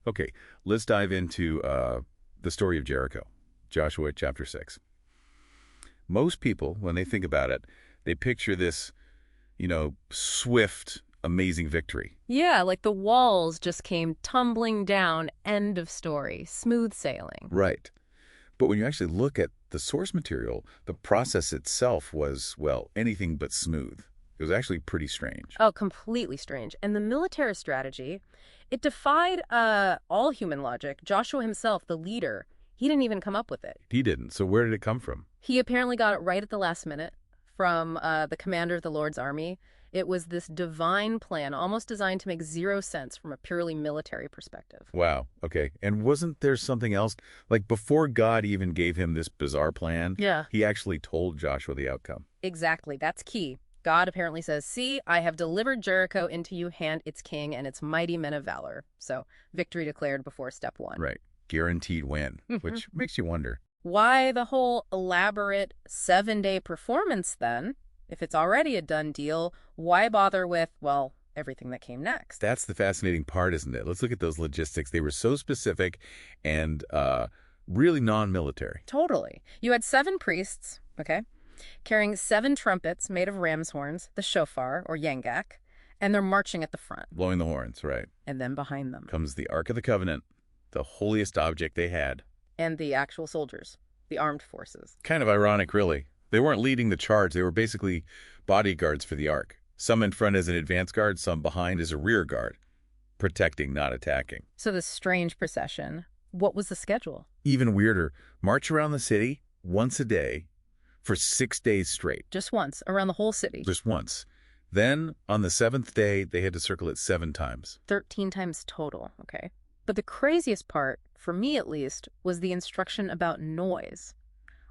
Okay, let's dive into the story of Jericho, Joshua chapter 6. Most people, when they think about it, they picture this, swift, amazing victory. Yeah, like the walls just came tumbling down, end of story, smooth sailing. Right. But when you actually look at the source material, the process itself was, well, anything but smooth. It was actually pretty strange. Oh, completely strange. And the military strategy, it defied all human logic. Joshua himself, the leader, he didn't even come up with it. He didn't. So where did it come from? He apparently got it right at the last minute from the commander of the Lord's army. It was this divine plan, almost designed to make zero sense from a purely military perspective. Wow. Okay. And wasn't there something else? Like before God even gave him this bizarre plan, Yeah. he actually told Joshua the outcome. Exactly. That's key. God apparently says, "See, I have delivered Jericho into your hand, its king, and its mighty men of valor." So, victory declared before step one. Right. Guaranteed win, which makes you wonder. Why the whole elaborate 7-day performance then? If it's already a done deal, why bother with, well, everything that came next? That's the fascinating part, isn't it? Let's look at those logistics. They were so specific and really non-military. Totally. You had 7 priests, okay, carrying 7 trumpets made of ram's horns, the shofar, or yangak, and they're marching at the front. Blowing the horns, right. And then behind them Comes the Ark of the Covenant, the holiest object they had. and the actual soldiers, the armed forces. Kind of ironic, really. They weren't leading the charge. They were basically bodyguards for the Ark. Some in front as an advance guard, some behind as a rear guard. Protecting, not attacking. So this strange procession, what was the schedule? Even weirder, march around the city once a day for 6 days straight. Just once, around the whole city. Just once. Then, on the 7th day, they had to circle it 7 times. 13 times total, okay? But the craziest part, for me at least, was the instruction about noise.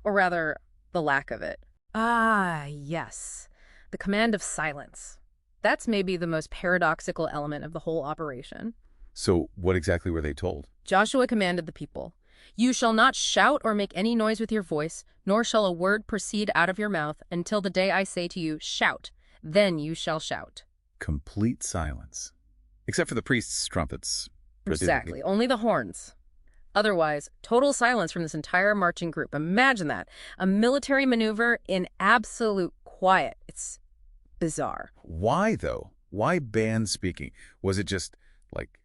Or rather, the lack of it. Ah, yes. The command of silence. That's maybe the most paradoxical element of the whole operation. So, what exactly were they told? Joshua commanded the people, "You shall not shout or make any noise with your voice, nor shall a word proceed out of your mouth until the day I say to you, 'Shout,' then you shall shout." Complete silence. Except for the priests' trumpets. Exactly. Only the horns. Otherwise, total silence from this entire marching group. Imagine that. A military maneuver in absolute quiet. It's bizarre. Why, though? Why ban speaking? Was it just, like,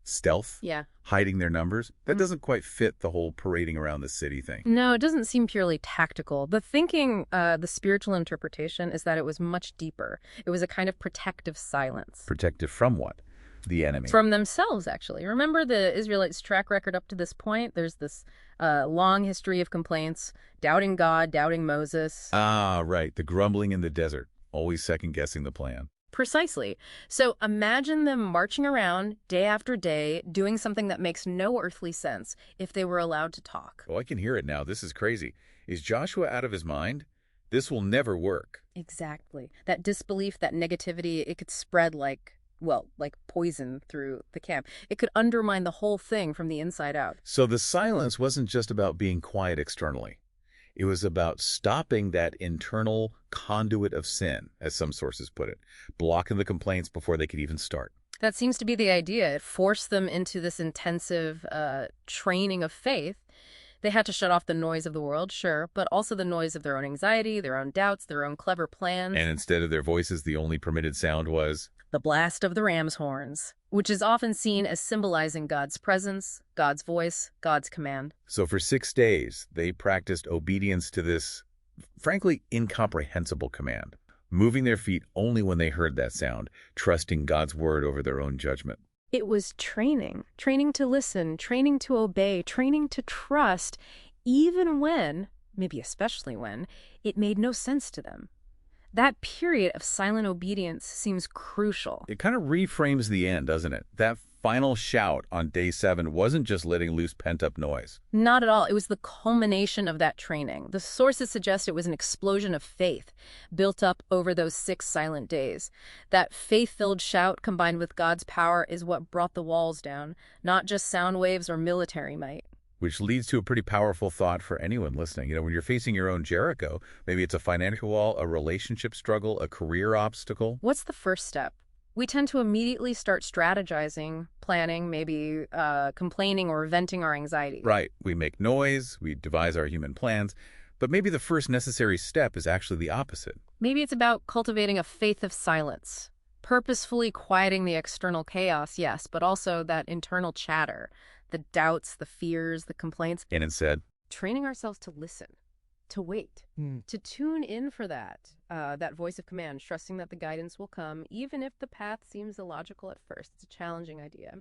stealth? Yeah. Hiding their numbers? That doesn't quite fit the whole parading around the city thing. No, it doesn't seem purely tactical. The thinking, the spiritual interpretation is that it was much deeper. It was a kind of protective silence. Protective from what? The enemy. From themselves, actually. Remember the Israelites' track record up to this point? There's this long history of complaints, doubting God, doubting Moses. Ah, right. The grumbling in the desert. Always second-guessing the plan. Precisely. So imagine them marching around day after day, doing something that makes no earthly sense if they were allowed to talk. Oh, I can hear it now. This is crazy. Is Joshua out of his mind? This will never work. Exactly. That disbelief, that negativity, it could spread like poison through the camp. It could undermine the whole thing from the inside out. So the silence wasn't just about being quiet externally. It was about stopping that internal conduit of sin, as some sources put it, blocking the complaints before they could even start. That seems to be the idea. It forced them into this intensive training of faith. They had to shut off the noise of the world, sure, but also the noise of their own anxiety, their own doubts, their own clever plans. And instead of their voices, the only permitted sound was the blast of the ram's horns, which is often seen as symbolizing God's presence, God's voice, God's command. So for 6 days, they practiced obedience to this, frankly, incomprehensible command, moving their feet only when they heard that sound, trusting God's word over their own judgment. It was training to listen, training to obey, training to trust, even when, maybe especially when, it made no sense to them. That period of silent obedience seems crucial. It kind of reframes the end, doesn't it? That final shout on day 7 wasn't just letting loose pent-up noise. Not at all. It was the culmination of that training. The sources suggest it was an explosion of faith built up over those 6 silent days. That faith-filled shout combined with God's power is what brought the walls down, not just sound waves or military might. Which leads to a pretty powerful thought for anyone listening. When you're facing your own Jericho, maybe it's a financial wall, a relationship struggle, a career obstacle. What's the first step? We tend to immediately start strategizing, planning, maybe complaining or venting our anxiety. Right. We make noise, we devise our human plans, but maybe the first necessary step is actually the opposite. Maybe it's about cultivating a faith of silence, purposefully quieting the external chaos, yes, but also that internal chatter, the doubts, the fears, the complaints, And instead, training ourselves to listen, to wait, to tune in for that voice of command, trusting that the guidance will come, even if the path seems illogical at first. It's a challenging idea.